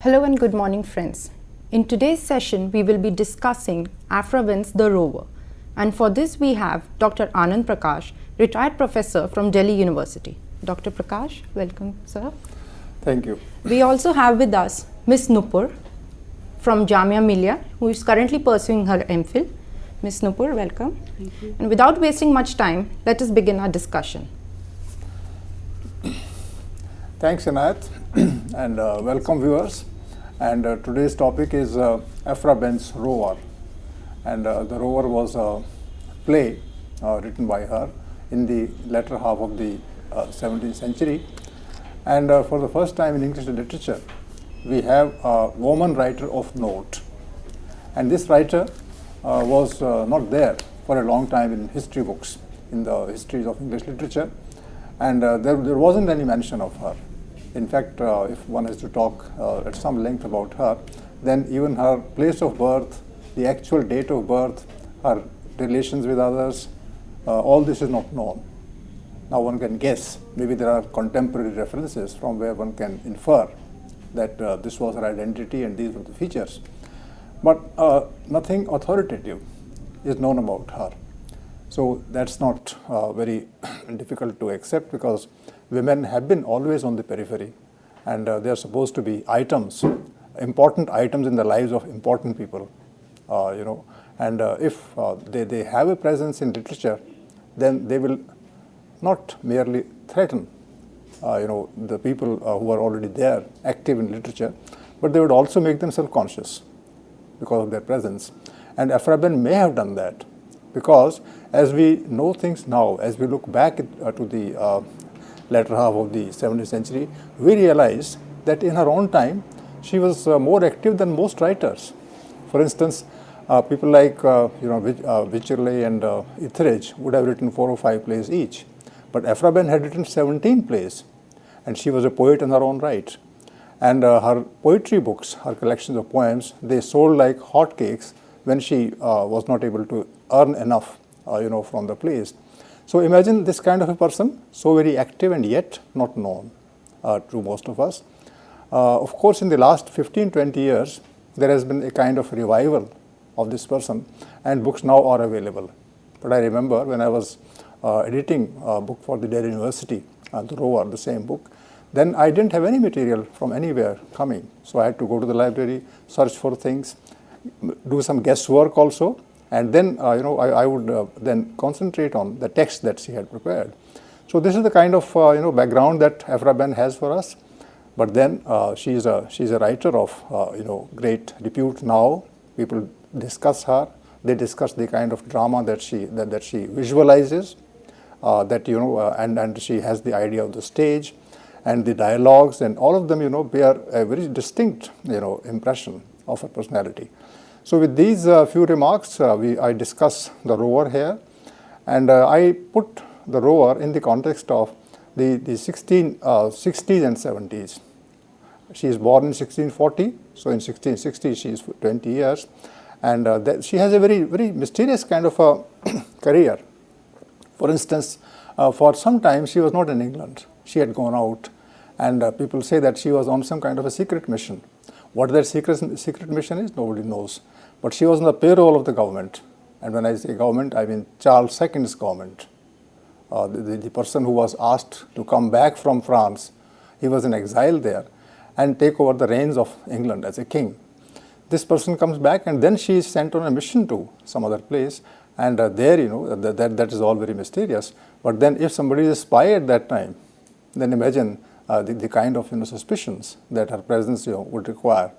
Hello and good morning, friends. In today's session, we will be discussing Aphra Behn's The Rover. And for this, we have Dr. Anand Prakash, retired professor from Delhi University. Dr. Prakash, welcome, sir. Thank you. We also have with us Ms. Nupur from Jamia Millia, who is currently pursuing her MPhil. Ms. Nupur, welcome. Thank you. And without wasting much time, let us begin our discussion. Thanks, Inayat, and welcome viewers. And today's topic is Aphra Behn's Rover. And The Rover was a play written by her in the latter half of the 17th century. And for the first time in English literature, we have a woman writer of note. And this writer was not there for a long time in history books, in the histories of English literature. And there wasn't any mention of her. In fact, if one has to talk at some length about her, then even her place of birth, the actual date of birth, her relations with others, all this is not known. Now one can guess, maybe there are contemporary references from where one can infer that this was her identity and these were the features. But nothing authoritative is known about her. So that's not very difficult to accept, because women have been always on the periphery, and they are supposed to be items, important items in the lives of important people, and if they have a presence in literature, then they will not merely threaten the people who are already there, active in literature, but they would also make them self-conscious because of their presence. And Aphra Behn may have done that, because as we know things now, as we look back to the latter half of the 17th century, we realize that in her own time, she was more active than most writers. For instance, people like Wycherley and Etheridge would have written 4 or 5 plays each, but Aphra Behn had written 17 plays, and she was a poet in her own right. And her poetry books, her collections of poems, they sold like hotcakes when she was not able to earn enough, from the plays. So imagine this kind of a person, so very active and yet not known to most of us. Of course, in the last 15-20 years, there has been a kind of revival of this person, and books now are available. But I remember when I was editing a book for the Delhi University, The Rover, the same book, then I didn't have any material from anywhere coming. So I had to go to the library, search for things, do some guesswork also, and then I would then concentrate on the text that she had prepared. So this is the kind of background that Aphra Behn has for us. But then she's a writer of great repute now. People discuss her. They discuss the kind of drama that she visualizes. And she has the idea of the stage and the dialogues, and all of them bear a very distinct impression of her personality. So with these few remarks, I discuss The Rover here, and I put The Rover in the context of the 1660s and 70s. She is born in 1640, so in 1660 she is 20 years, and she has a very, very mysterious kind of a career. For instance, for some time she was not in England. She had gone out, and people say that she was on some kind of a secret mission. What that secret mission is, nobody knows. But she was on the payroll of the government. And when I say government, I mean Charles II's government. The person who was asked to come back from France, he was in exile there, and take over the reins of England as a king. This person comes back, and then she is sent on a mission to some other place, and there, that is all very mysterious. But then if somebody is a spy at that time, then imagine the kind of suspicions that her presence would require.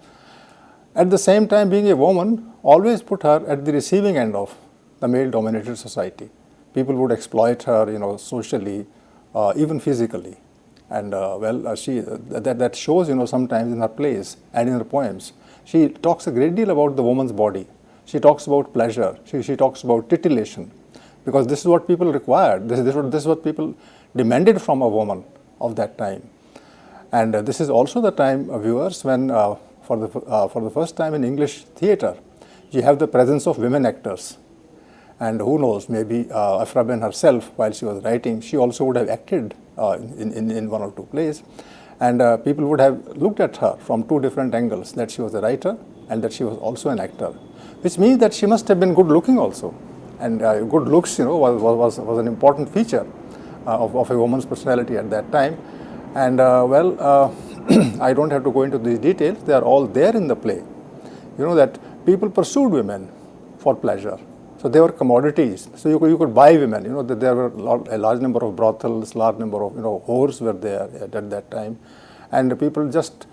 At the same time, being a woman always put her at the receiving end of the male-dominated society. People would exploit her, socially, even physically. And that shows, sometimes in her plays and in her poems. She talks a great deal about the woman's body. She talks about pleasure. She talks about titillation, because this is what people required. This is what people demanded from a woman of that time. And this is also the time, viewers, when for the first time in English theatre, you have the presence of women actors. And who knows, maybe Aphra Behn herself, while she was writing, she also would have acted in 1 or 2 plays. And people would have looked at her from two different angles, that she was a writer and that she was also an actor, which means that she must have been good looking also. And good looks, was an important feature of a woman's personality at that time. And I don't have to go into these details. They are all there in the play. That people pursued women for pleasure. So they were commodities. So you could buy women. That there were a large number of brothels, large number of whores were there at that time, and people just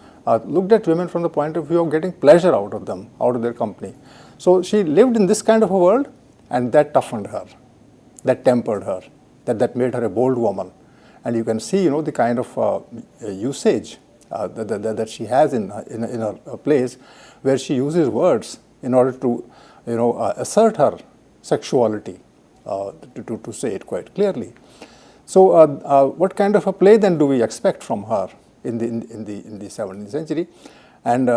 looked at women from the point of view of getting pleasure out of them, out of their company. So she lived in this kind of a world, and that toughened her, that tempered her, that made her a bold woman. And you can see the kind of usage that she has in her plays, where she uses words in order to assert her sexuality, to say it quite clearly. So what kind of a play then do we expect from her in the 17th century? And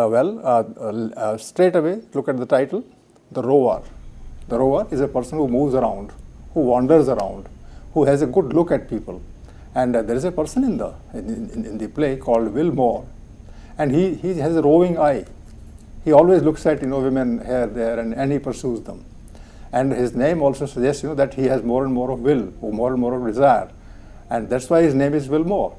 straight away look at the title, The Rover. The rover is a person who moves around, who wanders around, who has a good look at people. And there is a person in the play called Wilmore, and he has a roving eye. He always looks at women here, there, and he pursues them. And his name also suggests that he has more and more of will, more and more of desire, and that's why his name is Wilmore.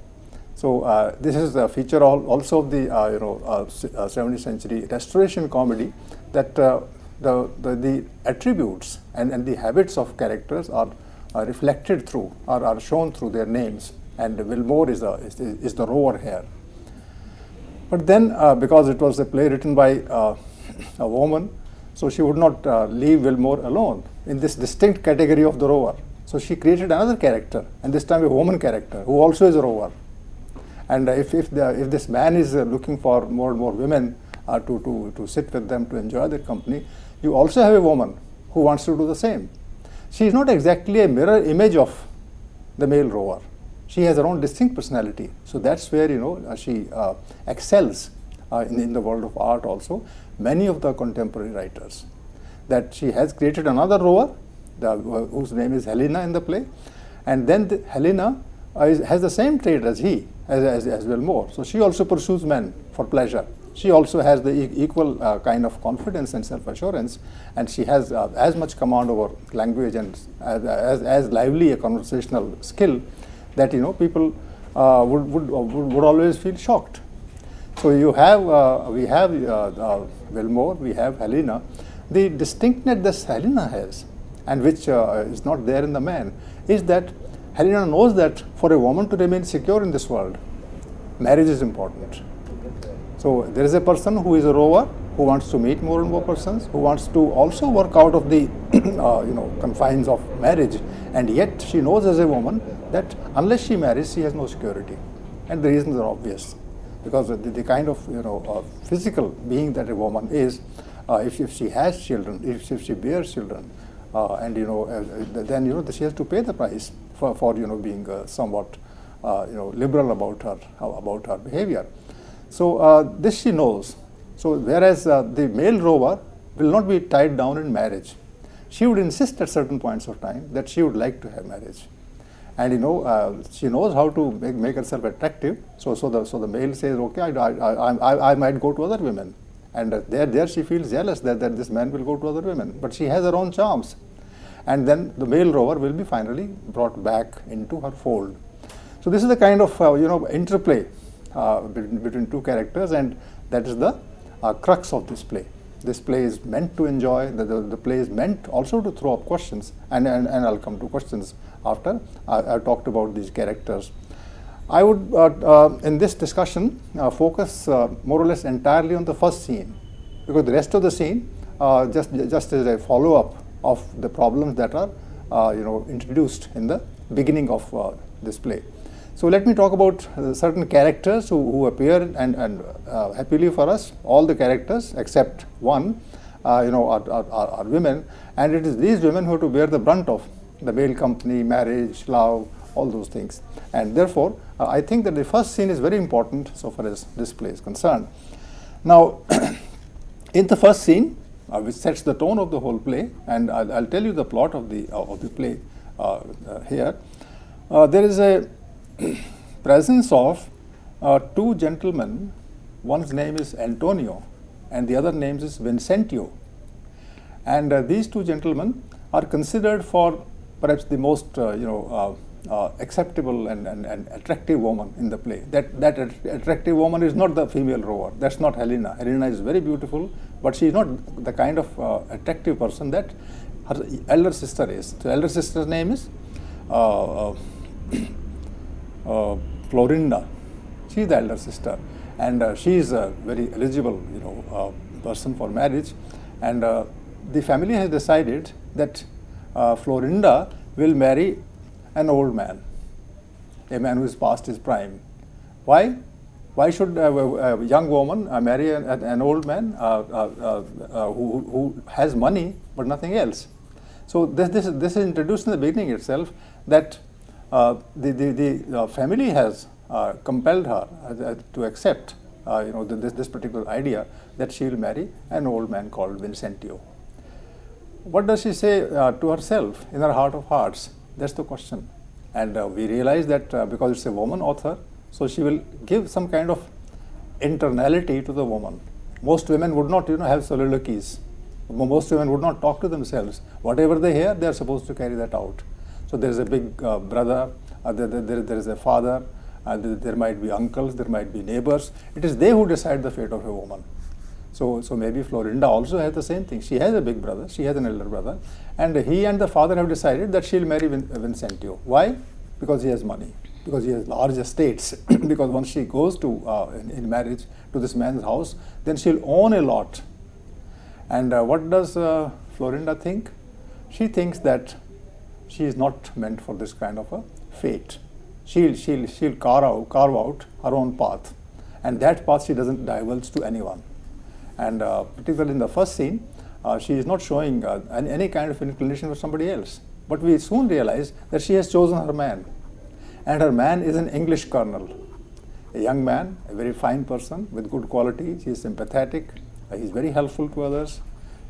So this is a feature also of the 17th century Restoration comedy, that the attributes and the habits of characters are reflected through, are shown through their names, and Wilmore is the rover here. But then, because it was a play written by a woman, so she would not leave Wilmore alone in this distinct category of the rover. So she created another character, and this time a woman character, who also is a rover. And if this man is looking for more and more women to sit with them, to enjoy their company, you also have a woman who wants to do the same. She is not exactly a mirror image of the male rover. She has her own distinct personality. So that's where she excels in the world of art also. Many of the contemporary writers, that she has created another rover, whose name is Helena in the play, and then Helena has the same trait as he, as Wilmore. So she also pursues men for pleasure. She also has the equal kind of confidence and self-assurance, and she has as much command over language and as lively a conversational skill that people would always feel shocked. So you have we have Wilmore, we have Helena. The distinctness that Helena has, and which is not there in the man, is that Helena knows that for a woman to remain secure in this world, marriage is important. So there is a person who is a rover, who wants to meet more and more persons, who wants to also work out of the confines of marriage, and yet she knows as a woman that unless she marries, she has no security. And the reasons are obvious, because the kind of physical being that a woman is, if she has children, if she bears children, then she has to pay the price for being somewhat liberal about her behavior. So this she knows. So whereas the male rover will not be tied down in marriage, she would insist at certain points of time that she would like to have marriage, and she knows how to make herself attractive. So the male says, okay, I might go to other women, and there she feels jealous that this man will go to other women, but she has her own charms, and then the male rover will be finally brought back into her fold. So this is the kind of interplay between two characters, and that is the crux of this play. This play is meant to enjoy. The play is meant also to throw up questions, and I'll come to questions after I've talked about these characters. I would, in this discussion, focus more or less entirely on the first scene, because the rest of the scene just is a follow-up of the problems that are introduced in the beginning of this play. So let me talk about certain characters who appear, and happily for us, all the characters except one are women, and it is these women who have to bear the brunt of the male company, marriage, love, all those things. And therefore, I think that the first scene is very important so far as this play is concerned. Now, in the first scene, which sets the tone of the whole play, and I'll tell you the plot of the play here. There is a presence of two gentlemen, one's name is Antonio and the other name is Vincentio. And these two gentlemen are considered for perhaps the most acceptable and attractive woman in the play. That attractive woman is not the female rover. That's not Helena. Helena is very beautiful, but she is not the kind of attractive person that her elder sister is. The elder sister's name is Florinda. She is the elder sister, and she is a very eligible, person for marriage. And the family has decided that Florinda will marry an old man, a man who is past his prime. Why? Why should a young woman marry an old man who has money but nothing else? So this is introduced in the beginning itself, that the family has compelled her to accept this particular idea that she will marry an old man called Vincentio. What does she say to herself in her heart of hearts? That's the question. And we realize that because it's a woman author, so she will give some kind of internality to the woman. Most women would not have soliloquies. Most women would not talk to themselves. Whatever they hear, they are supposed to carry that out. So there is a big brother, there is a father, there might be uncles, there might be neighbors. It is they who decide the fate of a woman. So maybe Florinda also has the same thing. She has a big brother, she has an elder brother, and he and the father have decided that she'll marry Vincentio. Why? Because he has money, because he has large estates, because once she goes to in marriage to this man's house, then she'll own a lot. And what does Florinda think? She thinks that she is not meant for this kind of a fate. She'll carve out her own path, and that path she doesn't divulge to anyone. And particularly in the first scene, she is not showing any kind of inclination for somebody else. But we soon realize that she has chosen her man. And her man is an English colonel, a young man, a very fine person with good qualities. He is sympathetic. He is very helpful to others.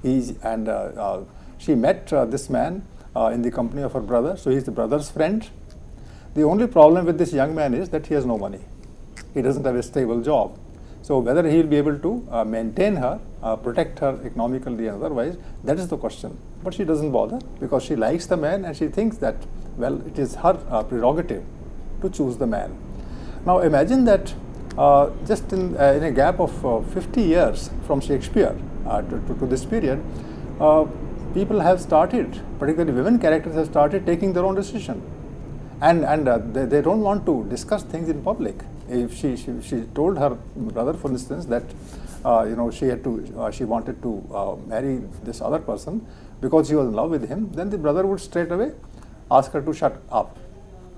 She met this man in the company of her brother. So he is the brother's friend. The only problem with this young man is that he has no money. He doesn't have a stable job. So whether he will be able to maintain her, protect her economically and otherwise, that is the question. But she doesn't bother because she likes the man and she thinks that, well, it is her prerogative to choose the man. Now imagine that just in a gap of 50 years from Shakespeare to this period, people have started, particularly women characters have started taking their own decision. And they don't want to discuss things in public. If she told her brother, for instance, that she wanted to marry this other person because she was in love with him, then the brother would straight away ask her to shut up,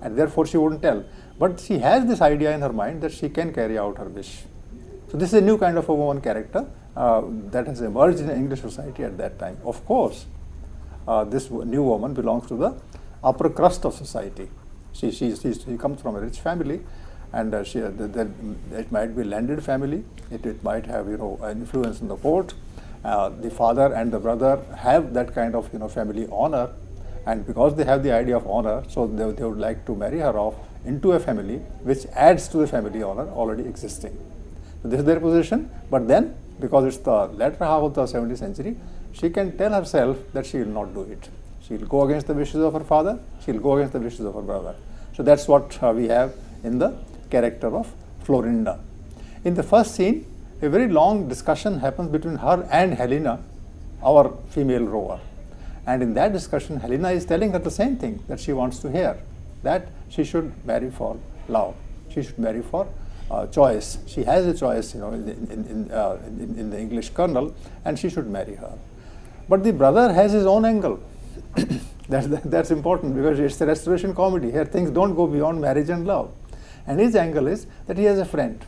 and therefore she wouldn't tell. But she has this idea in her mind that she can carry out her wish. So this is a new kind of a woman character that has emerged in English society at that time. Of course, this new woman belongs to the upper crust of society. She comes from a rich family, and it might be landed family. It might have influence in the court. The father and the brother have that kind of family honor, and because they have the idea of honor, so they would like to marry her off into a family which adds to the family honor already existing. So this is their position. But then, because it's the latter half of the 17th century, she can tell herself that she will not do it. She will go against the wishes of her father. She will go against the wishes of her brother. So that's what we have in the character of Florinda. In the first scene, a very long discussion happens between her and Helena, our female rover. And in that discussion, Helena is telling her the same thing that she wants to hear, that she should marry for love. She should marry for choice. She has a choice, in the English kernel, and she should marry her. But the brother has his own angle. That's important because it's a restoration comedy. Here things don't go beyond marriage and love. And his angle is that he has a friend,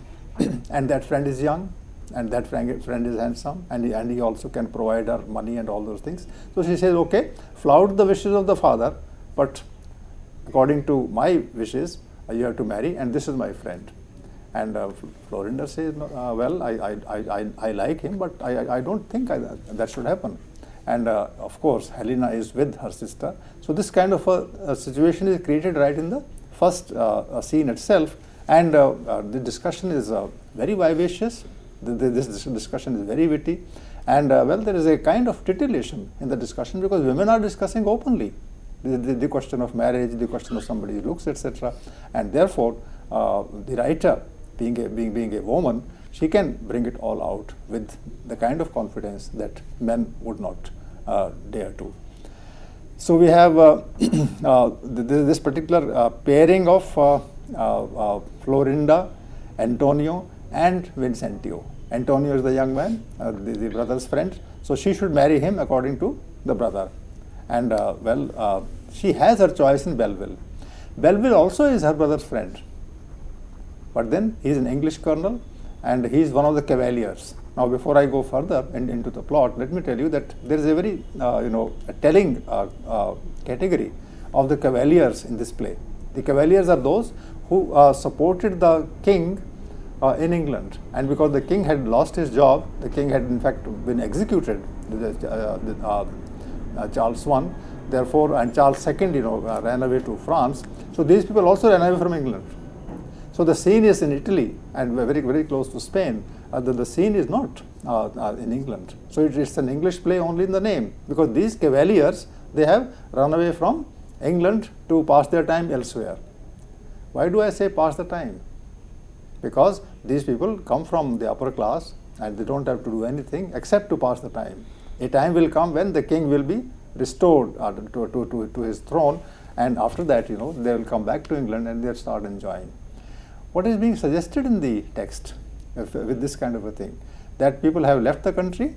and that friend is young, and that friend is handsome, and he also can provide her money and all those things. So she says, okay, flout the wishes of the father, but according to my wishes, you have to marry, and this is my friend. And Florinda says, well, I like him, but I don't think that should happen. And of course, Helena is with her sister. So this kind of a situation is created right in the first scene itself, And the discussion is very vivacious. This discussion is very witty. And well, there is a kind of titillation in the discussion because women are discussing openly the question of marriage, the question of somebody's looks, etc. And therefore, the writer, being a woman, she can bring it all out with the kind of confidence that men would not dare to. So we have this particular pairing of Florinda, Antonio, and Vincentio. Antonio is the young man, the brother's friend, so she should marry him according to the brother. And well, she has her choice in Belleville. Belleville also is her brother's friend, but then he is an English colonel and he is one of the cavaliers. Now, before I go further into the plot, let me tell you that there is a very a telling category of the cavaliers in this play. The cavaliers are those who supported the king in England, and because the king had lost his job, the king had in fact been executed, Charles I, therefore, and Charles II ran away to France. So these people also ran away from England. So the scene is in Italy and very, very close to Spain. The scene is not in England. So it's an English play only in the name, because these cavaliers, they have run away from England to pass their time elsewhere. Why do I say pass the time? Because these people come from the upper class and they don't have to do anything except to pass the time. A time will come when the king will be restored to his throne, and after that, they will come back to England and they'll start enjoying. What is being suggested in the text with this kind of a thing? That people have left the country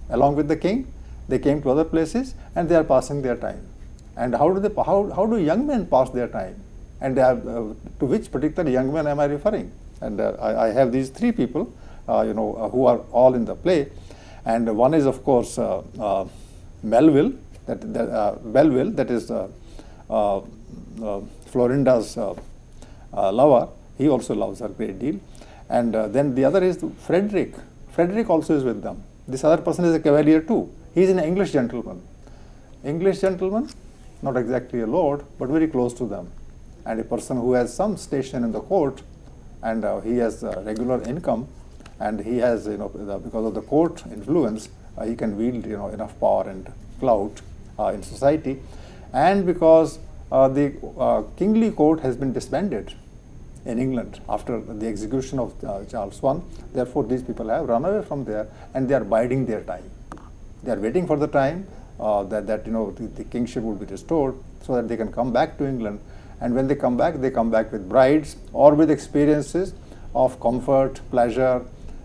along with the king, they came to other places and they are passing their time. And how do young men pass their time? And to which particular young men am I referring? And I have these three people, who are all in the play, and one is of course Belleville, that is Florinda's lover. He also loves her a great deal, and then the other is Frederick. Frederick also is with them. This other person is a cavalier too. He is an English gentleman. English gentleman, not exactly a lord, but very close to them, and a person who has some station in the court, and he has regular income, and he has, because of the court influence, he can wield, enough power and clout in society, and because the kingly court has been disbanded in England after the execution of Charles I. Therefore, these people have run away from there and they are biding their time. They are waiting for the time that the kingship would be restored, so that they can come back to England. And when they come back with brides or with experiences of comfort, pleasure,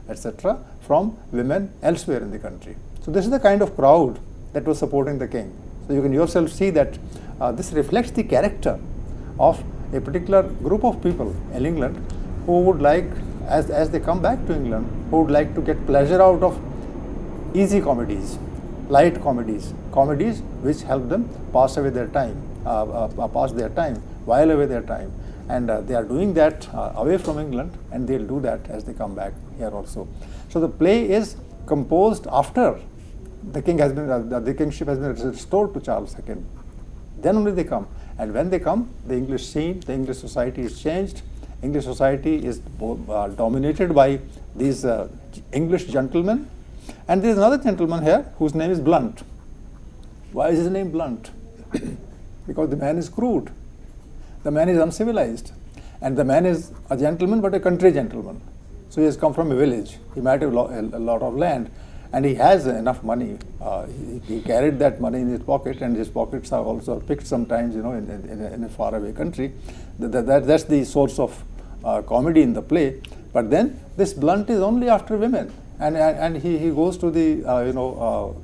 etc. from women elsewhere in the country. So this is the kind of crowd that was supporting the king. So you can yourself see that this reflects the character of a particular group of people in England who would like, as they come back to England, who would like to get pleasure out of easy comedies, light comedies which help them pass away their time, while away their time. And they are doing that away from England, and they'll do that as they come back here also. So the play is composed after the kingship has been restored to Charles II. Then only they come. And when they come, the English scene, the English society is changed. English society is dominated by these English gentlemen. And there is another gentleman here whose name is Blunt. Why is his name Blunt? Because the man is crude. The man is uncivilized. And the man is a gentleman, but a country gentleman. So he has come from a village. He might have a lot of land. And he has enough money. He carried that money in his pocket, and his pockets are also picked sometimes, in a faraway country. That's the source of comedy in the play. But then this Blunt is only after women, and he goes to the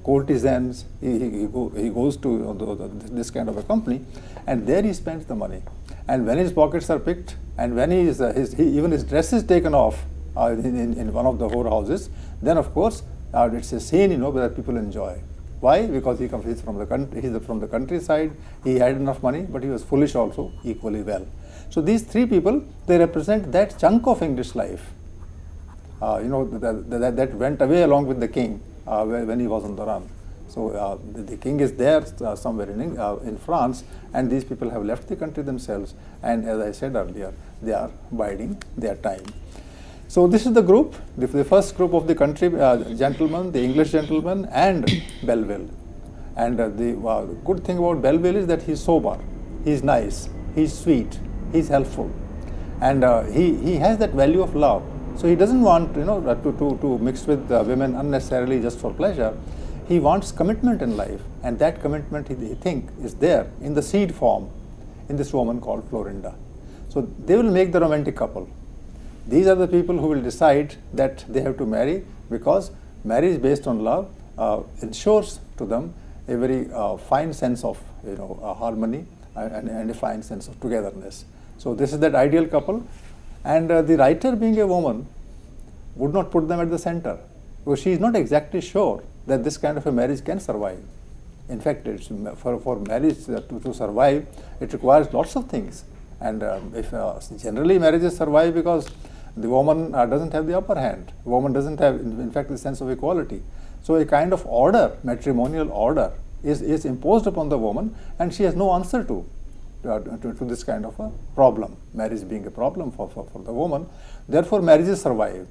courtesans. He goes to this kind of a company, and there he spends the money. And when his pockets are picked, and when even his dress is taken off in one of the whorehouses, then of course. It's a scene, that people enjoy. Why? Because he's from the country. He's from the countryside. He had enough money, but he was foolish also, equally well. So these three people, they represent that chunk of English life, that went away along with the king when he was on the run. So the king is there somewhere in France, and these people have left the country themselves, and as I said earlier, they are biding their time. So this is the group, the first group of the country gentlemen, the English gentleman, and Belleville. And the good thing about Belleville is that he's sober, he's nice, he's sweet, he's helpful, and he has that value of love. So he doesn't want to mix with women unnecessarily just for pleasure. He wants commitment in life, and that commitment he think is there in the seed form in this woman called Florinda. So they will make the romantic couple. These are the people who will decide that they have to marry, because marriage based on love ensures to them a very fine sense of harmony and a fine sense of togetherness. So this is that ideal couple, and the writer, being a woman, would not put them at the center, because she is not exactly sure that this kind of a marriage can survive. In fact, for marriage to survive, it requires lots of things. And if generally marriages survive because the woman doesn't have the upper hand, the woman doesn't have, in fact, the sense of equality. So a kind of order, matrimonial order, is imposed upon the woman, and she has no answer to this kind of a problem, marriage being a problem for the woman. Therefore, marriages survive.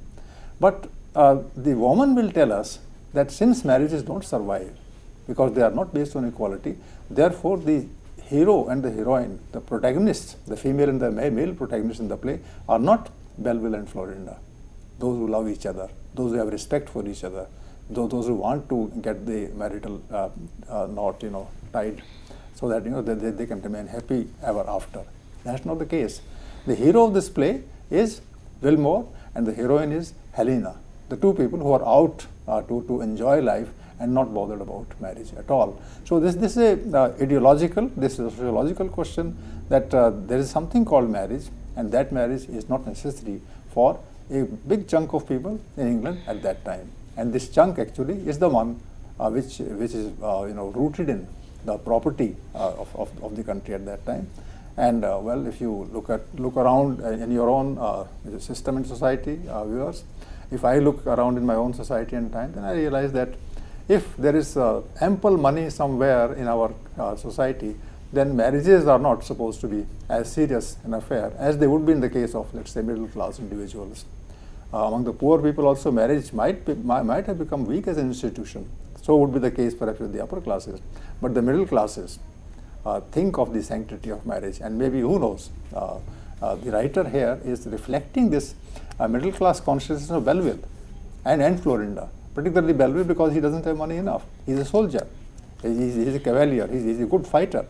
But the woman will tell us that since marriages don't survive because they are not based on equality, therefore the hero and the heroine, the protagonists, the female and the male protagonists in the play, are not Belleville and Florinda, those who love each other, those who have respect for each other, those who want to get the marital knot tied, so that they can remain happy ever after. That's not the case. The hero of this play is Wilmore, and the heroine is Helena, the two people who are out to enjoy life and not bothered about marriage at all. So this is a ideological, this is a sociological question, that there is something called marriage, and that marriage is not necessary for a big chunk of people in England at that time. And this chunk actually is the one which is rooted in the property of the country at that time. And well, if you look around in your own system and society, viewers, if I look around in my own society and time, then I realize that if there is ample money somewhere in our society, then marriages are not supposed to be as serious an affair as they would be in the case of, let's say, middle class individuals. Among the poor people also, marriage might have become weak as an institution. So would be the case perhaps with the upper classes. But the middle classes think of the sanctity of marriage, and maybe, who knows, the writer here is reflecting this middle class consciousness of Belleville and Florinda, particularly Belleville, because he doesn't have money enough. He's a soldier, he's a cavalier, he's a good fighter,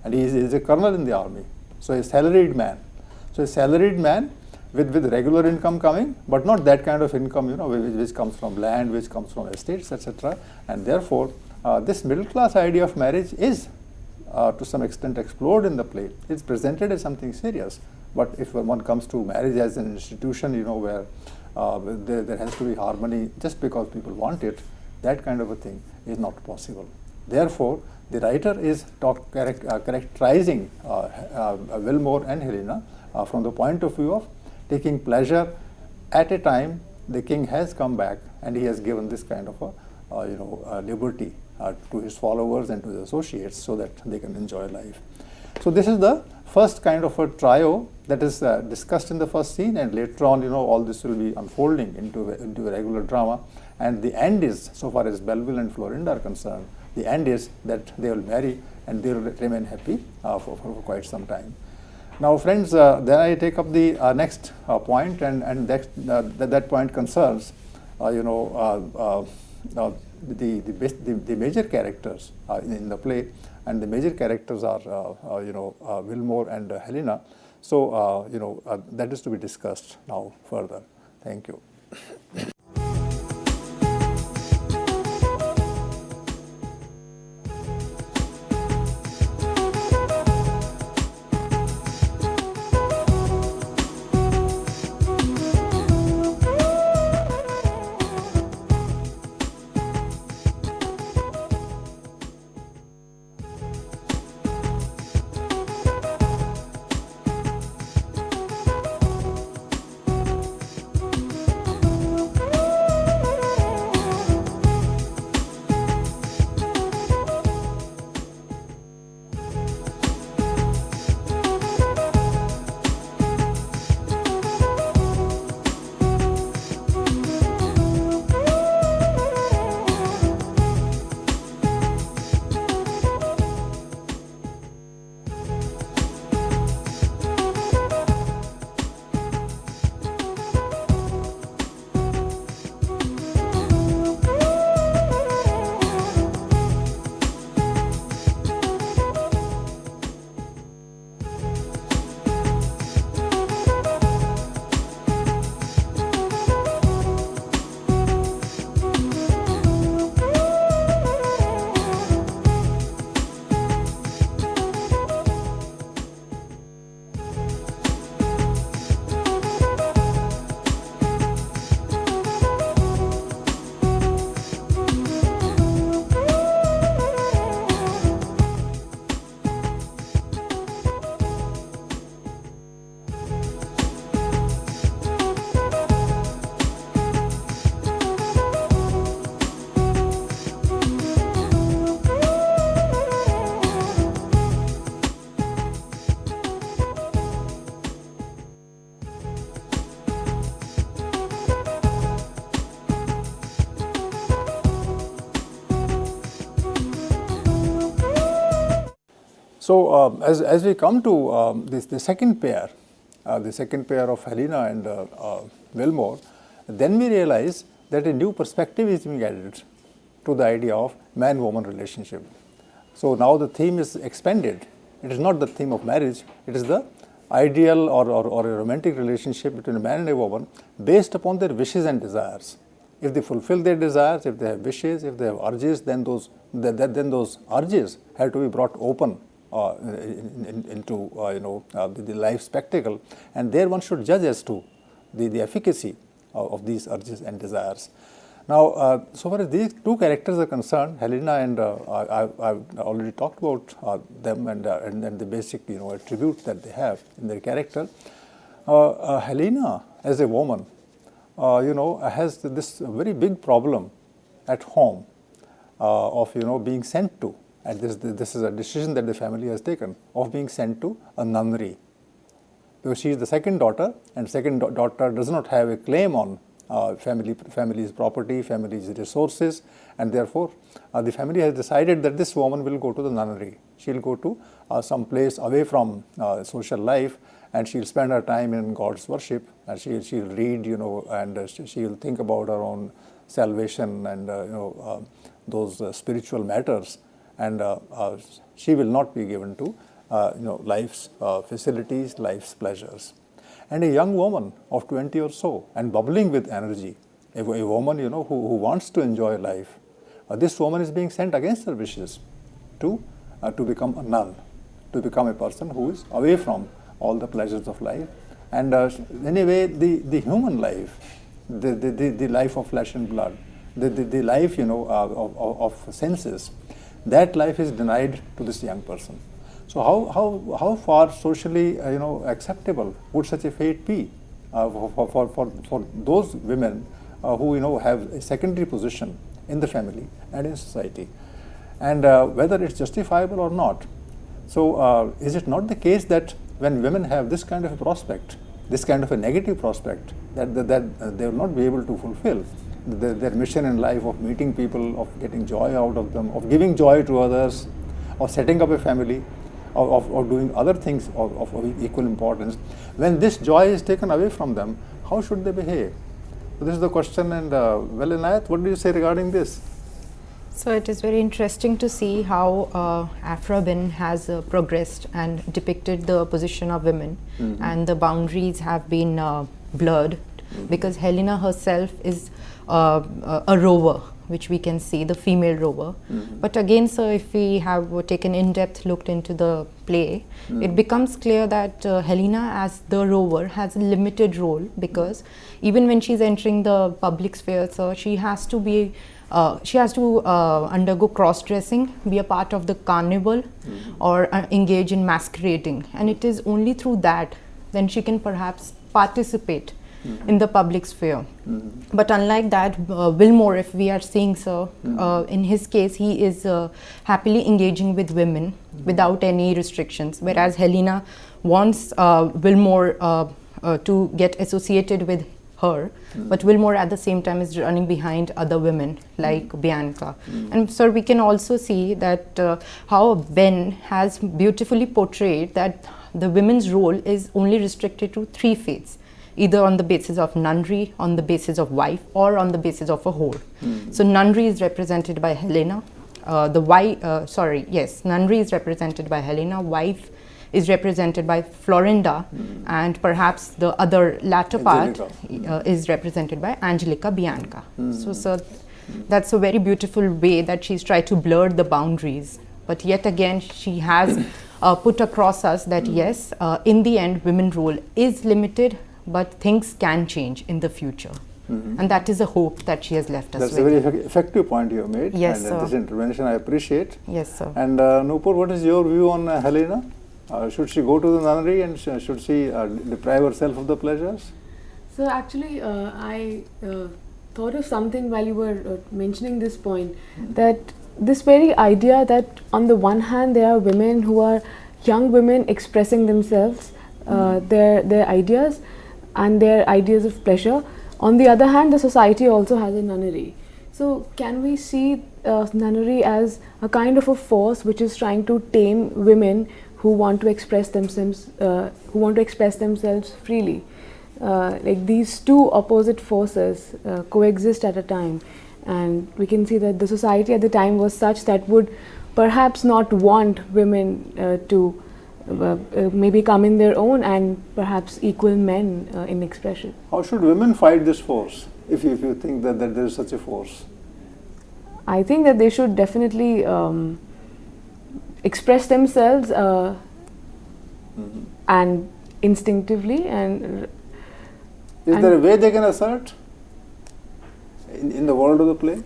and he's a colonel in the army. So a salaried man. So a salaried man with regular income coming, but not that kind of income, which comes from land, which comes from estates, etc. And therefore, this middle class idea of marriage is to some extent explored in the play. It's presented as something serious. But if one comes to marriage as an institution, where there has to be harmony just because people want it, that kind of a thing is not possible. Therefore, the writer is characterizing Wilmore and Helena from the point of view of taking pleasure at a time the king has come back and he has given this kind of a liberty to his followers and to his associates so that they can enjoy life. So this is the first kind of a trio that is discussed in the first scene, and later on, all this will be unfolding into a regular drama. And the end is, so far as Belleville and Florinda are concerned, the end is that they will marry and they will remain happy for quite some time. Now, friends, then I take up the next point, and that point concerns, the major characters in the play, and the major characters are, Wilmore and Helena. So, that is to be discussed now further. Thank you. So as we come to the second pair of Helena and Wilmore, then we realize that a new perspective is being added to the idea of man-woman relationship. So now the theme is expanded. It is not the theme of marriage, it is the ideal or a romantic relationship between a man and a woman based upon their wishes and desires. If they fulfill their desires, if they have wishes, if they have urges, then those urges have to be brought open into the life spectacle, and there one should judge as to the efficacy of these urges and desires. Now, so far as these two characters are concerned, Helena and I've already talked about them and the basic attributes that they have in their character. Helena, as a woman, has this very big problem at home of being sent to, and this is a decision that the family has taken, of being sent to a nunnery, because she is the second daughter, and second daughter does not have a claim on family's property, family's resources, and therefore the family has decided that this woman will go to the nunnery. She will go to some place away from social life, and she will spend her time in God's worship, and she will read, and she will think about her own salvation and those spiritual matters, and she will not be given to life's facilities, life's pleasures. And a young woman of 20 or so and bubbling with energy, a woman who wants to enjoy life, this woman is being sent against her wishes to become a nun, to become a person who is away from all the pleasures of life. And anyway, the human life, the life of flesh and blood, the life of senses, that life is denied to this young person. So how far socially acceptable would such a fate be for those women who have a secondary position in the family and in society, and whether it's justifiable or not. So is it not the case that when women have this kind of a prospect, this kind of a negative prospect that they will not be able to fulfill their mission in life of meeting people, of getting joy out of them, of giving joy to others, of setting up a family, of doing other things of equal importance, when this joy is taken away from them, how should they behave? So this is the question, and well, Inayat, what do you say regarding this? So it is very interesting to see how Aphra Behn has progressed and depicted the position of women, and the boundaries have been blurred, because Helena herself is a rover, which we can see, the female rover. But again, sir, if we have taken in-depth look into the play, it becomes clear that Helena as the rover has a limited role, because even when she's entering the public sphere, so she has to be undergo cross-dressing, be a part of the carnival, or engage in masquerading, and it is only through that then she can perhaps participate in the public sphere. But unlike that, Wilmore, if we are seeing, sir, in his case, he is happily engaging with women without any restrictions, whereas Helena wants Wilmore to get associated with her, but Wilmore at the same time is running behind other women like Bianca. And sir, we can also see that how Behn has beautifully portrayed that the women's role is only restricted to three faiths, either on the basis of nunnery, on the basis of wife, or on the basis of a whore. So nunnery is represented by Helena, nunnery is represented by Helena, wife is represented by Florinda, and perhaps the other latter part is represented by Angelica Bianca. So that's a very beautiful way that she's tried to blur the boundaries, but yet again she has put across us that yes, in the end women's role is limited, but things can change in the future. And that is a hope that she has left us with. That's a very effective point you have made. Yes, and sir. This intervention I appreciate. Yes, sir. And Nupur, what is your view on Helena? Should she go to the nunnery, and should she deprive herself of the pleasures? So actually, I thought of something while you were mentioning this point, that this very idea that on the one hand there are women who are young women expressing themselves, their ideas and their ideas of pleasure. On the other hand, the society also has a nunnery. So can we see nunnery as a kind of a force which is trying to tame women who want to express themselves freely? Like these two opposite forces coexist at a time, and we can see that the society at the time was such that would perhaps not want women to maybe come in their own and perhaps equal men in expression. How should women fight this force, if you think that there is such a force? I think that they should definitely express themselves and instinctively. And is there a way they can assert in the world of the play?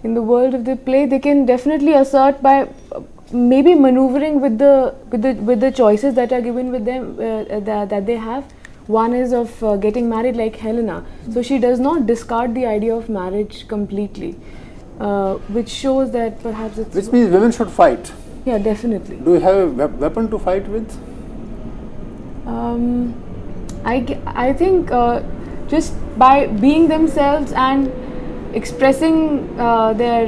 In the world of the play, they can definitely assert by maybe maneuvering with the choices that are given with them that they have. One is of getting married, like Helena. So she does not discard the idea of marriage completely, which shows that perhaps it's... Which means women should fight. Yeah, definitely. Do you have a weapon to fight with? I think just by being themselves and expressing their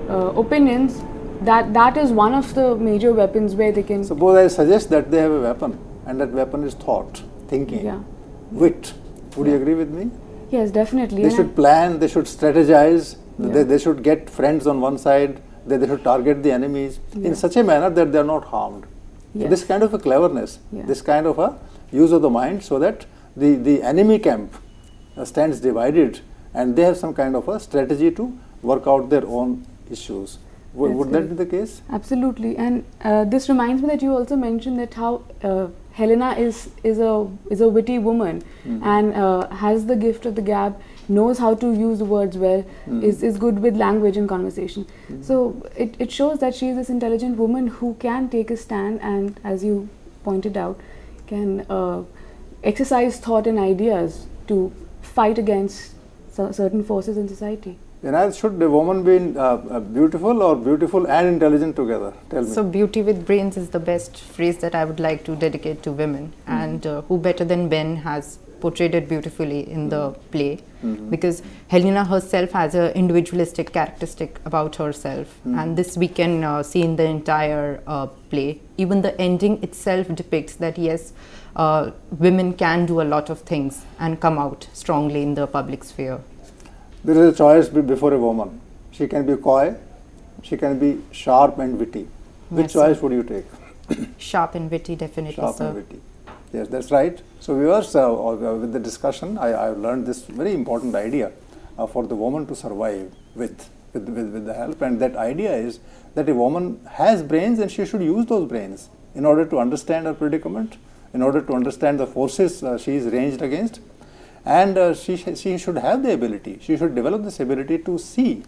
opinions, that is one of the major weapons where they can... Suppose I suggest that they have a weapon, and that weapon is thought, thinking, wit. Would you agree with me? Yes, definitely. They should plan, they should strategize, they should get friends on one side, they should target the enemies in such a manner that they are not harmed. So this kind of a cleverness, this kind of a use of the mind, so that the enemy camp stands divided and they have some kind of a strategy to work out their own issues. Would that be the case? Absolutely. And this reminds me that you also mentioned that how Helena is a witty woman and has the gift of the gab, knows how to use the words well, is good with language and conversation. So it shows that she is this intelligent woman who can take a stand and, as you pointed out, can exercise thought and ideas to fight against certain forces in society. Should a woman be beautiful or beautiful and intelligent together? Tell me. So beauty with brains is the best phrase that I would like to dedicate to women, and who better than Ben has portrayed it beautifully in the play, because Helena herself has an individualistic characteristic about herself, and this we can see in the entire play. Even the ending itself depicts that yes, women can do a lot of things and come out strongly in the public sphere. There is a choice before a woman. She can be coy, she can be sharp and witty. Which choice would you take? Sharp and witty, definitely, sharp sir. And witty. Yes, that's right. So viewers, with the discussion, I learned this very important idea for the woman to survive with the help. And that idea is that a woman has brains and she should use those brains in order to understand her predicament, in order to understand the forces she is ranged against. And she should have the ability, she should develop this ability to see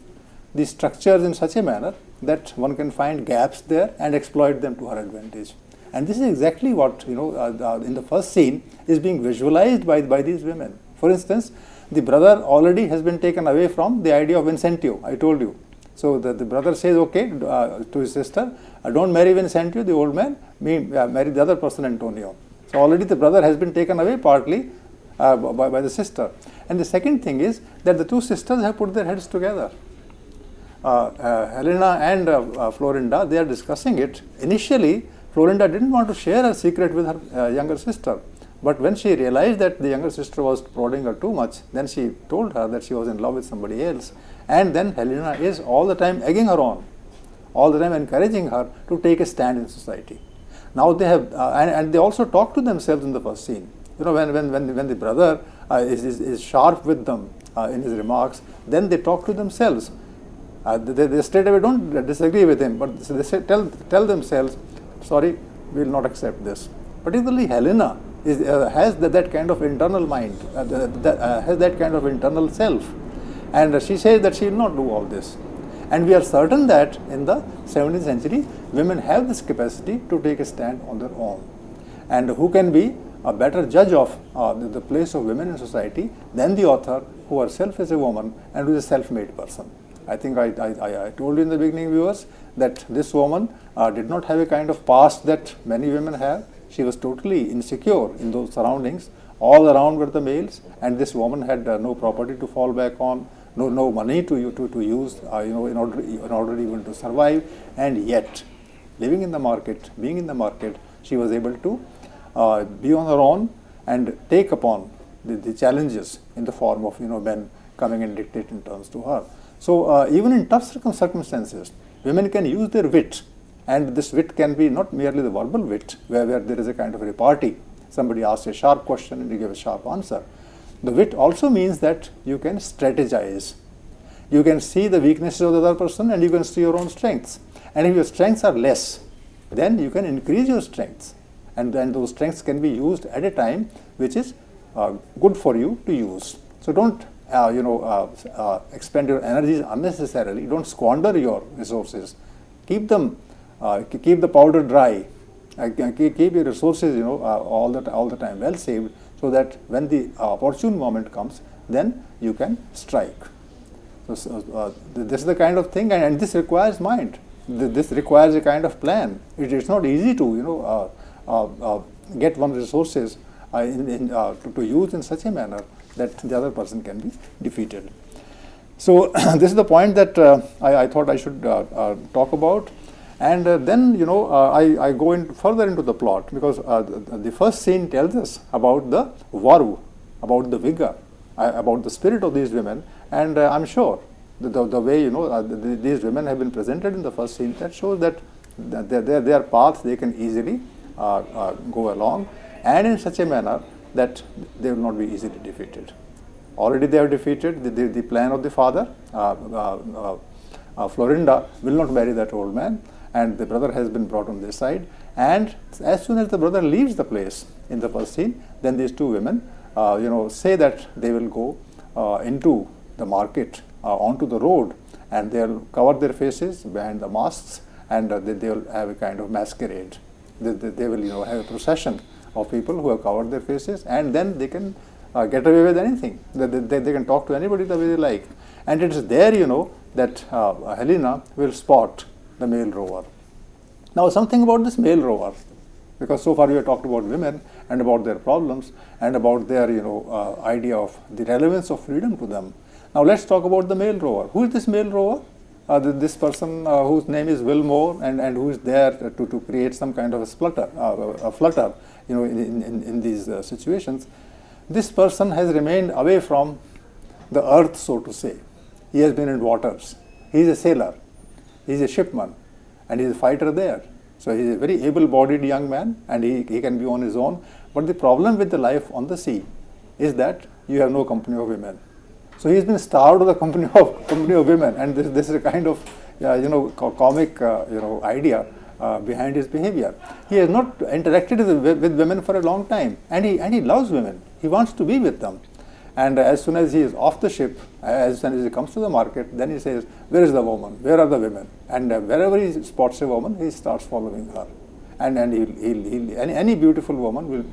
the structures in such a manner that one can find gaps there and exploit them to her advantage. And this is exactly what, in the first scene is being visualized by these women. For instance, the brother already has been taken away from the idea of Vincentio, I told you. So the brother says, okay, to his sister, don't marry Vincentio, the old man, marry the other person, Antonio. So already the brother has been taken away partly by the sister. And the second thing is that the two sisters have put their heads together. Helena and Florinda, they are discussing it. Initially, Florinda didn't want to share her secret with her younger sister. But when she realized that the younger sister was prodding her too much, then she told her that she was in love with somebody else. And then Helena is all the time egging her on, all the time encouraging her to take a stand in society. Now they have, and they also talk to themselves in the first scene. When the brother is sharp with them in his remarks, then they talk to themselves. They straight away don't disagree with him, but they say, tell themselves, sorry, we will not accept this. Particularly Helena has that kind of internal mind, has that kind of internal self. And she says that she will not do all this. And we are certain that in the 17th century, women have this capacity to take a stand on their own. And who can be a better judge of the place of women in society than the author, who herself is a woman and who is a self-made person. I think I told you in the beginning, viewers, that this woman did not have a kind of past that many women have. She was totally insecure in those surroundings. All around were the males, and this woman had no property to fall back on, no money to use, in order even to survive, and yet living in the market, being in the market, she was able to be on her own and take upon the challenges in the form of men coming and dictating terms to her. So even in tough circumstances, women can use their wit, and this wit can be not merely the verbal wit, where there is a kind of repartee. Somebody asks a sharp question and you give a sharp answer. The wit also means that you can strategize. You can see the weaknesses of the other person and you can see your own strengths. And if your strengths are less, then you can increase your strengths. And then those strengths can be used at a time which is good for you to use. So don't expend your energies unnecessarily. Don't squander your resources. Keep them, keep the powder dry. Keep your resources, all the time well saved, so that when the opportune moment comes, then you can strike. So this is the kind of thing, and this requires mind. This requires a kind of plan. It's not easy to get one's resources to use in such a manner that the other person can be defeated. So this is the point that I thought I should talk about. And then, I go further into the plot, because the first scene tells us about the verve, about the vigor, about the spirit of these women. And I'm sure the way, these women have been presented in the first scene, that shows that their path they can easily go along, and in such a manner that they will not be easily defeated. Already they have defeated the plan of the father. Florinda will not marry that old man, and the brother has been brought on this side. And as soon as the brother leaves the place in the first scene, then these two women, say that they will go into the market, onto the road, and they'll cover their faces behind the masks, and they will have a kind of masquerade. They will, have a procession of people who have covered their faces, and then they can get away with anything. They can talk to anybody the way they like. And it is there, that Helena will spot the male rover. Now, something about this male rover, because so far we have talked about women and about their problems and about their idea of the relevance of freedom to them. Now let's talk about the male rover. Who is this male rover? This person whose name is Wilmore, and who is there to create some kind of a flutter, in these situations. This person has remained away from the earth, so to say. He has been in waters. He is a sailor. He is a shipman, and he is a fighter there. So he is a very able-bodied young man, and he can be on his own. But the problem with the life on the sea is that you have no company of women. So he has been starved of the company of women, and this is a kind of comic idea behind his behavior. He has not interacted with women for a long time, and he loves women. He wants to be with them. And as soon as he is off the ship, as soon as he comes to the market, then he says, "Where is the woman? Where are the women?" And wherever he spots a woman, he starts following her. And any beautiful woman will.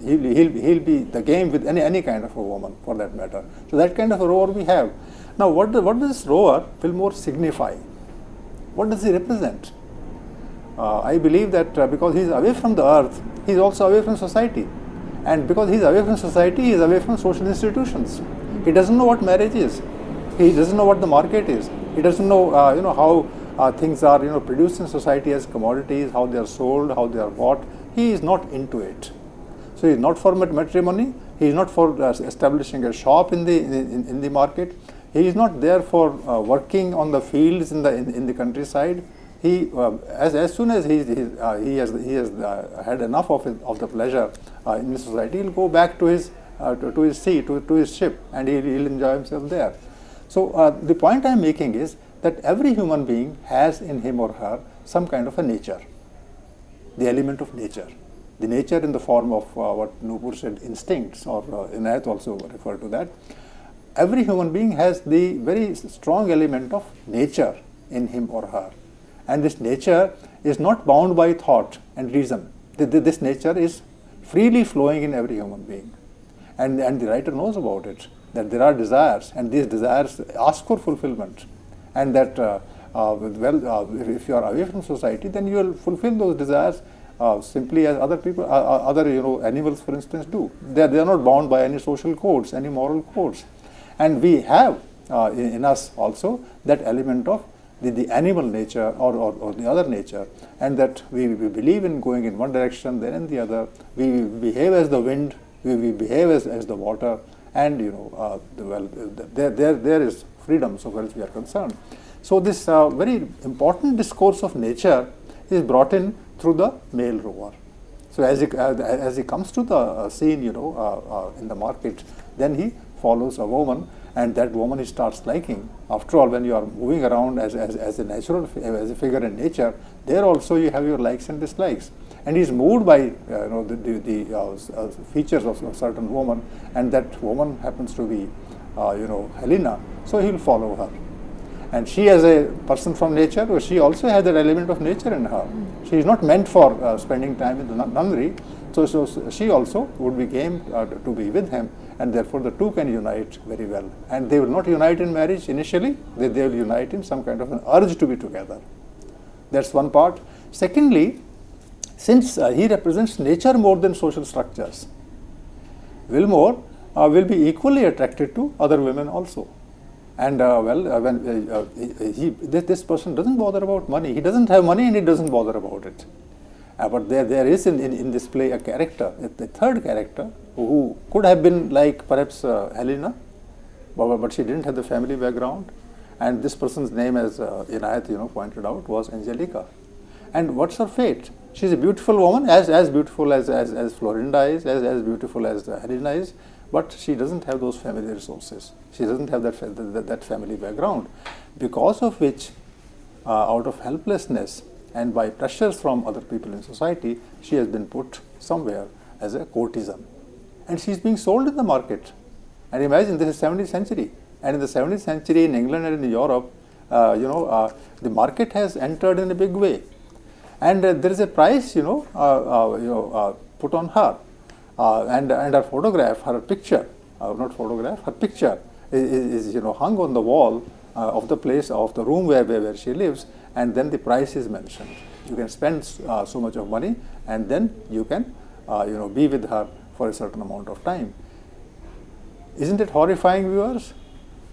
He'll be the game with any kind of a woman, for that matter. So that kind of a rover we have. Now, what does this rover Wilmore signify? What does he represent? I believe that because he is away from the earth, he is also away from society. And because he is away from society, he is away from social institutions. He doesn't know what marriage is. He doesn't know what the market is. He doesn't know, how things are, produced in society as commodities, how they are sold, how they are bought. He is not into it. So he is not for matrimony. He is not for establishing a shop in the market. He is not there for working on the fields in the countryside. He as soon as he has had enough of the pleasure in the society, he'll go back to his sea, to his ship, and he'll enjoy himself there. So the point I'm making is that every human being has in him or her some kind of a nature, the element of nature. The nature in the form of what Nupur said, instincts, or Inayat also referred to that. Every human being has the very strong element of nature in him or her. And this nature is not bound by thought and reason. This nature is freely flowing in every human being. And the writer knows about it, that there are desires, and these desires ask for fulfillment. And that, if you are away from society, then you will fulfill those desires simply as other people, other animals, for instance, do. They are not bound by any social codes, any moral codes. And we have in us also that element of the animal nature or the other nature, and that we believe in going in one direction, then in the other. We behave as the wind, we behave as the water, and there is freedom so far as we are concerned. So this very important discourse of nature is brought in through the male rover. So as he comes to the scene, in the market, then he follows a woman, and that woman he starts liking. After all, when you are moving around as a natural, as a figure in nature, there also you have your likes and dislikes. And he is moved by the features of a certain woman, and that woman happens to be Helena. So he will follow her. And she, as a person from nature, she also has that element of nature in her. She is not meant for spending time in the nunnery, so she also would be game to be with him, and therefore the two can unite very well. And they will not unite in marriage initially, they will unite in some kind of an urge to be together. That's one part. Secondly, since he represents nature more than social structures, Wilmore will be equally attracted to other women also. And this person doesn't bother about money. He doesn't have money and he doesn't bother about it. But there is in this play a character, the third character, who could have been like perhaps Helena, but she didn't have the family background. And this person's name, as Inayat pointed out, was Angelica. And what's her fate? She's a beautiful woman, as beautiful as Florinda is, as beautiful as Helena is. But she doesn't have those family resources. She doesn't have that family background, because of which, out of helplessness and by pressures from other people in society, she has been put somewhere as a courtesan. And she's being sold in the market. And imagine, this is 17th century. And in the 17th century in England and in Europe, the market has entered in a big way. And there is a price, put on her. And her photograph, her picture, her picture is hung on the wall of the place, of the room where she lives, and then the price is mentioned. You can spend so much of money, and then you can be with her for a certain amount of time. Isn't it horrifying, viewers,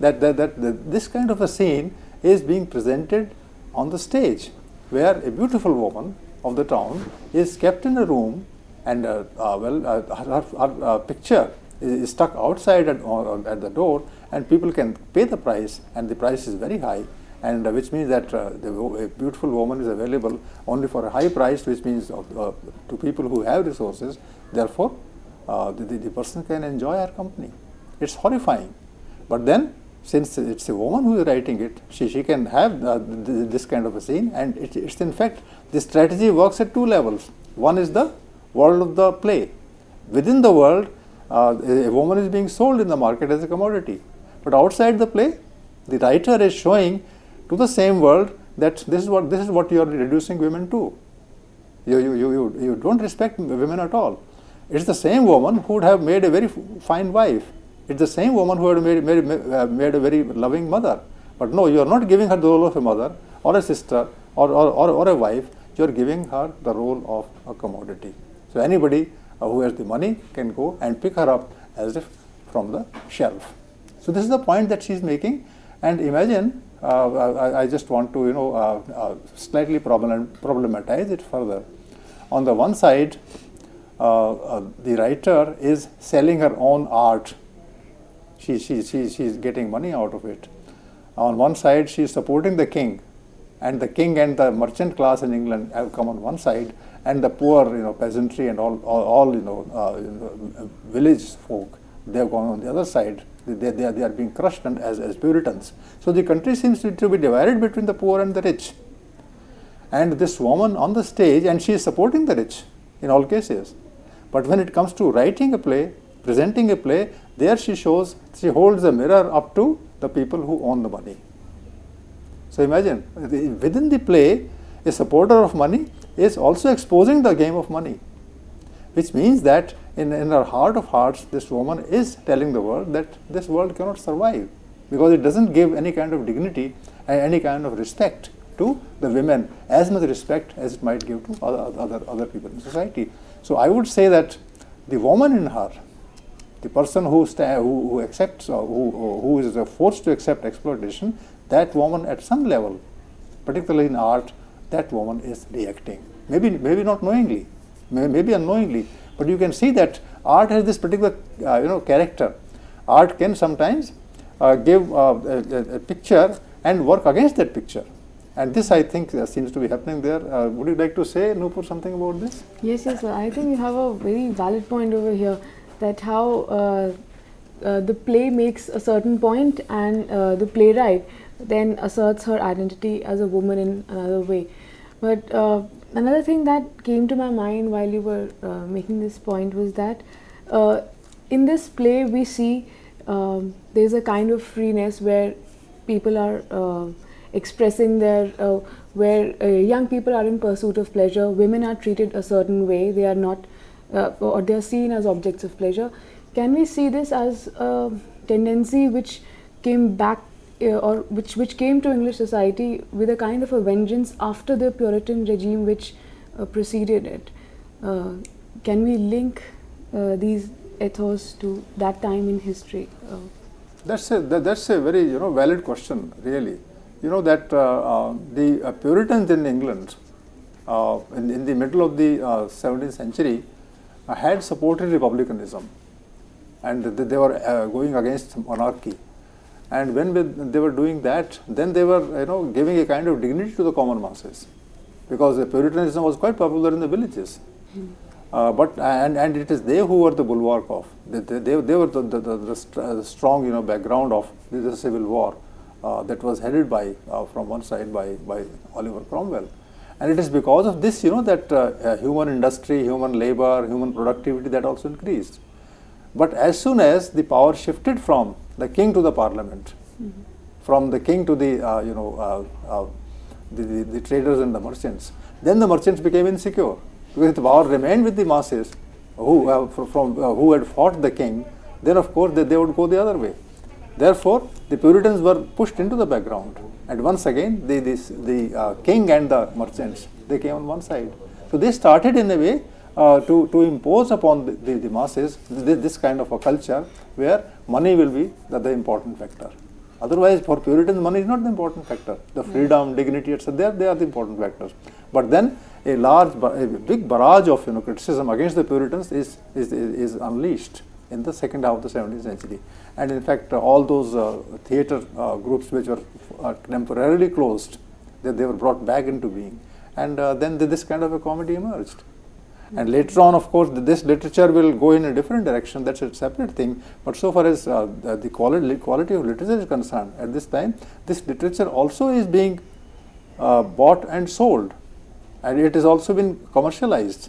that this kind of a scene is being presented on the stage, where a beautiful woman of the town is kept in a room, and her picture is stuck outside at the door, and people can pay the price, and the price is very high, and which means that a beautiful woman is available only for a high price, which means to people who have resources. Therefore, the person can enjoy her company. It's horrifying. But then, since it's a woman who is writing it, she can have this kind of a scene, and it's in fact, the strategy works at two levels. One is the world of the play. Within the world, a woman is being sold in the market as a commodity. But outside the play, the writer is showing to the same world that this is what you are reducing women to. You don't respect women at all. It's the same woman who would have made a very fine wife. It's the same woman who would have made a very loving mother. But no, you are not giving her the role of a mother or a sister or a wife. You are giving her the role of a commodity. So anybody who has the money can go and pick her up as if from the shelf. So this is the point that she is making. And imagine, I just want to slightly problematize it further. On the one side, the writer is selling her own art. She's getting money out of it. On one side, she is supporting the king, and the king and the merchant class in England have come on one side, and the poor, peasantry and all village folk, they have gone on the other side. They are being crushed as Puritans. So the country seems to be divided between the poor and the rich. And this woman on the stage, and she is supporting the rich in all cases. But when it comes to writing a play, presenting a play, there she holds a mirror up to the people who own the money. So imagine, within the play, a supporter of money is also exposing the game of money, which means that in her heart of hearts, this woman is telling the world that this world cannot survive, because it doesn't give any kind of dignity and any kind of respect to the women, as much respect as it might give to other people in society. So I would say that the woman in her, The person who accepts, who is forced to accept exploitation, that woman at some level, particularly in art, that woman is reacting. Maybe not knowingly, maybe unknowingly, but you can see that art has this particular character. Art can sometimes give a picture and work against that picture. And this, I think, seems to be happening there. Would you like to say, Nupur, something about this? Yes, sir. I think you have a very valid point over here, that how the play makes a certain point and the playwright then asserts her identity as a woman in another way. But another thing that came to my mind while you were making this point was that in this play we see there's a kind of freeness where people are expressing their, where young people are in pursuit of pleasure, women are treated a certain way, they are not, or they are seen as objects of pleasure. Can we see this as a tendency which came back or which came to English society with a kind of a vengeance after the Puritan regime which preceded it? Can we link these ethos to that time in history? That's a very valid question, really. You know that the Puritans in England in the middle of the 17th century had supported republicanism, and they were going against monarchy. And when they were doing that, then they were giving a kind of dignity to the common masses, because the Puritanism was quite popular in the villages. But it is they who were the bulwark of. They were the strong background of the civil war that was headed by from one side by Oliver Cromwell. And it is because of this that human industry, human labor, human productivity, that also increased. But as soon as the power shifted from the king to the parliament, from the king to the traders and the merchants, then the merchants became insecure, because the power remained with the masses who had fought the king. Then of course they would go the other way. Therefore, the Puritans were pushed into the background, and once again the king and the merchants, they came on one side. So they started in a way to impose upon the masses this kind of a culture where money will be the important factor. Otherwise, for Puritans, money is not the important factor. The freedom, dignity, etc., they are the important factors. But then a big barrage of criticism against the Puritans is unleashed in the second half of the 17th century. And in fact, all those theatre groups which were temporarily closed, they were brought back into being. And then this kind of a comedy emerged. And later on, of course, this literature will go in a different direction. That's a separate thing. But so far as the quality of literature is concerned, at this time, this literature also is being bought and sold. And it has also been commercialized.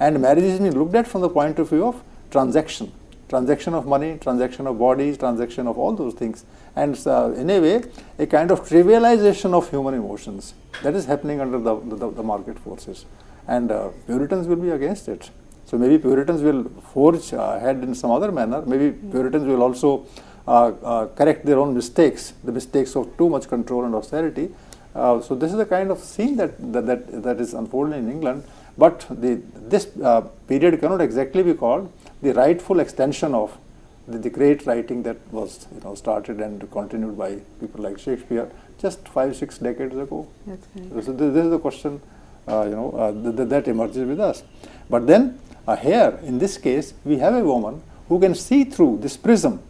And marriage is being looked at from the point of view of transaction. Transaction of money, transaction of bodies, transaction of all those things. And in a way, a kind of trivialization of human emotions. That is happening under the market forces. And Puritans will be against it. So maybe Puritans will forge ahead in some other manner. Maybe Puritans will also correct their own mistakes, the mistakes of too much control and austerity. So this is the kind of scene that is unfolding in England. But this period cannot exactly be called the rightful extension of the great writing that was started and continued by people like Shakespeare just 5-6 decades ago. That's right. So this is the question that emerges with us. But then here, in this case, we have a woman who can see through this prism,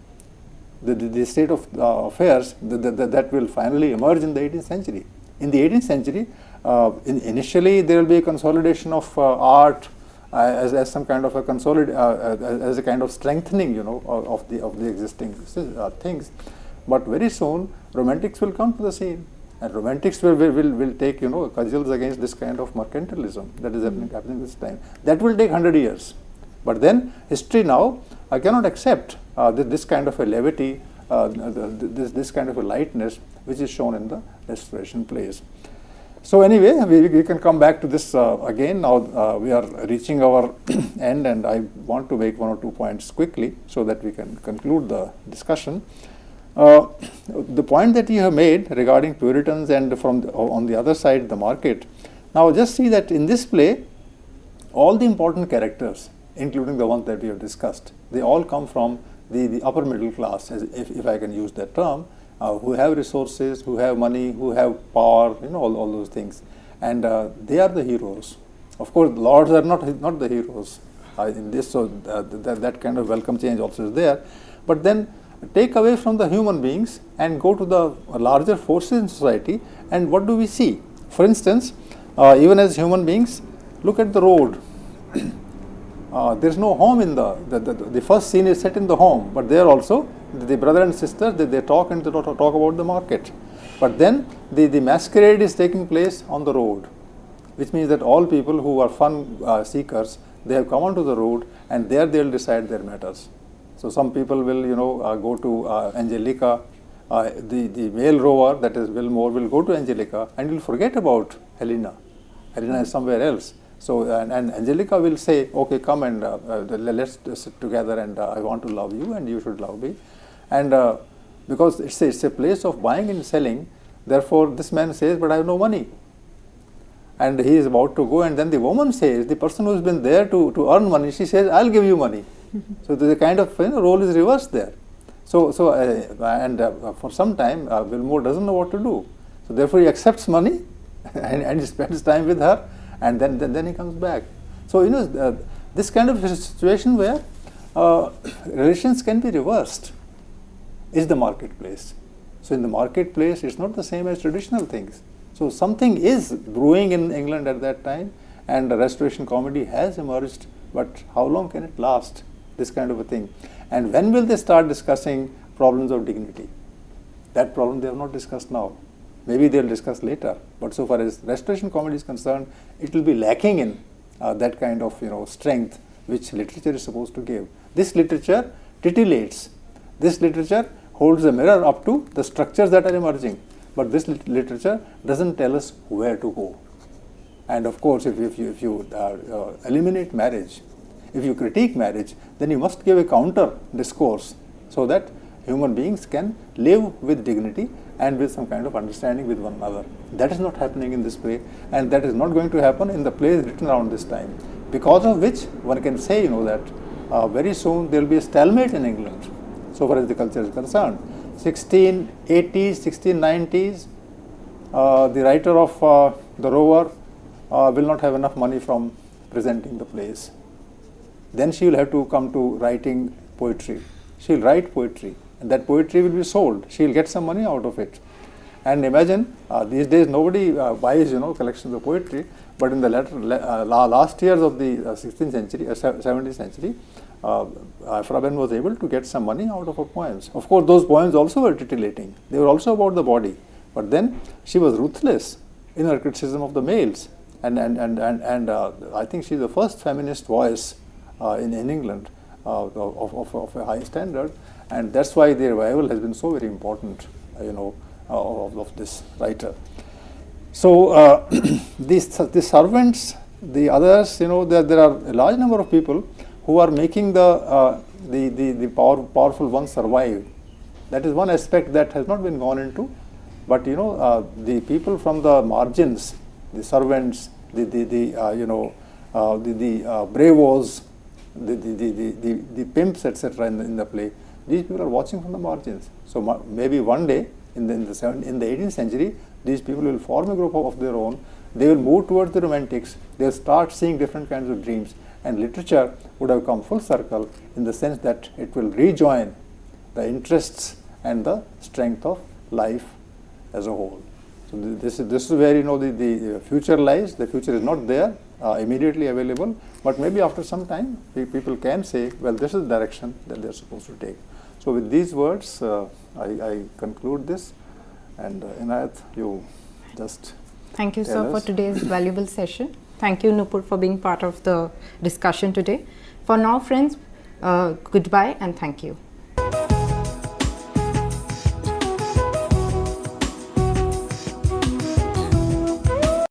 the state of affairs that will finally emerge in the 18th century. In the 18th century, initially there will be a consolidation of art as some kind of a as a kind of strengthening, of the existing things. But very soon, romantics will come to the scene. And romantics will take cudgels against this kind of mercantilism that is happening this time. That will take 100 years. But then history now cannot accept this kind of a levity, this kind of a lightness which is shown in the Restoration plays. So anyway, we can come back to this again. Now we are reaching our end, and I want to make 1 or 2 points quickly so that we can conclude the discussion. The point that you have made regarding Puritans and on the other side the market. Now just see that in this play, all the important characters including the ones that we have discussed, they all come from the upper middle class, if I can use that term, who have resources, who have money, who have power, all those things. And they are the heroes. Of course, lords are not the heroes in this, so that kind of welcome change also is there. But then take away from the human beings and go to the larger forces in society, and what do we see? For instance, even as human beings, look at the road. There is no home in the first scene is set in the home, but there also the brother and sister, they talk and they talk about the market. But then the masquerade is taking place on the road, which means that all people who are fun seekers, they have come onto the road, and there they will decide their matters. So some people will go to Angelica, the male rover, that is Wilmore, will go to Angelica and will forget about Helena. Helena is somewhere else. So and Angelica will say, okay, come and let's sit together, and I want to love you and you should love me. And because it's a place of buying and selling, therefore this man says, but I have no money. And he is about to go, and then the woman says, the person who has been there to earn money, she says, I'll give you money. So the kind of role is reversed there. So for some time, Wilmore doesn't know what to do. So therefore he accepts money and he spends time with her, and then he comes back. So this kind of situation where relations can be reversed is the marketplace. So in the marketplace, it's not the same as traditional things. So something is brewing in England at that time, and the Restoration comedy has emerged, but how long can it last? This kind of a thing. And when will they start discussing problems of dignity? That problem they have not discussed now. Maybe they'll discuss later. But so far as Restoration comedy is concerned, it will be lacking in that kind of strength which literature is supposed to give. This literature titillates. This literature holds a mirror up to the structures that are emerging. But this literature doesn't tell us where to go. And of course, if you eliminate marriage, if you critique marriage, then you must give a counter discourse so that human beings can live with dignity and with some kind of understanding with one another. That is not happening in this play, and that is not going to happen in the plays written around this time. Because of which one can say, that very soon there will be a stalemate in England, so far as the culture is concerned. 1680s, 1690s, the writer of The Rover will not have enough money from presenting the plays. Then she will have to come to writing poetry. She will write poetry, and that poetry will be sold. She will get some money out of it. And imagine, these days nobody buys, collections of poetry, but in the last years of the 16th century, 17th century, Aphra Behn was able to get some money out of her poems. Of course, those poems also were titillating. They were also about the body. But then she was ruthless in her criticism of the males. And I think she's the first feminist voice in England of a high standard. And that's why the revival has been so very important, of this writer. So the servants, the others, there are a large number of people who are making the powerful ones survive. That is one aspect that has not been gone into. But the people from the margins, the servants, the bravos, the pimps, etc. in the play, these people are watching from the margins. So maybe one day in the 18th century, these people will form a group of their own. They will move towards the romantics. They will start seeing different kinds of dreams, and literature would have come full circle in the sense that it will rejoin the interests and the strength of life as a whole. So this is where the future lies. The future is not there immediately available, but maybe after some time people can say, well, this is the direction that they are supposed to take. So with these words, I conclude this, and Inayat, you just thank you, tell sir, us. for today's valuable session. Thank you, Nupur, for being part of the discussion today. For now, friends, goodbye and thank you.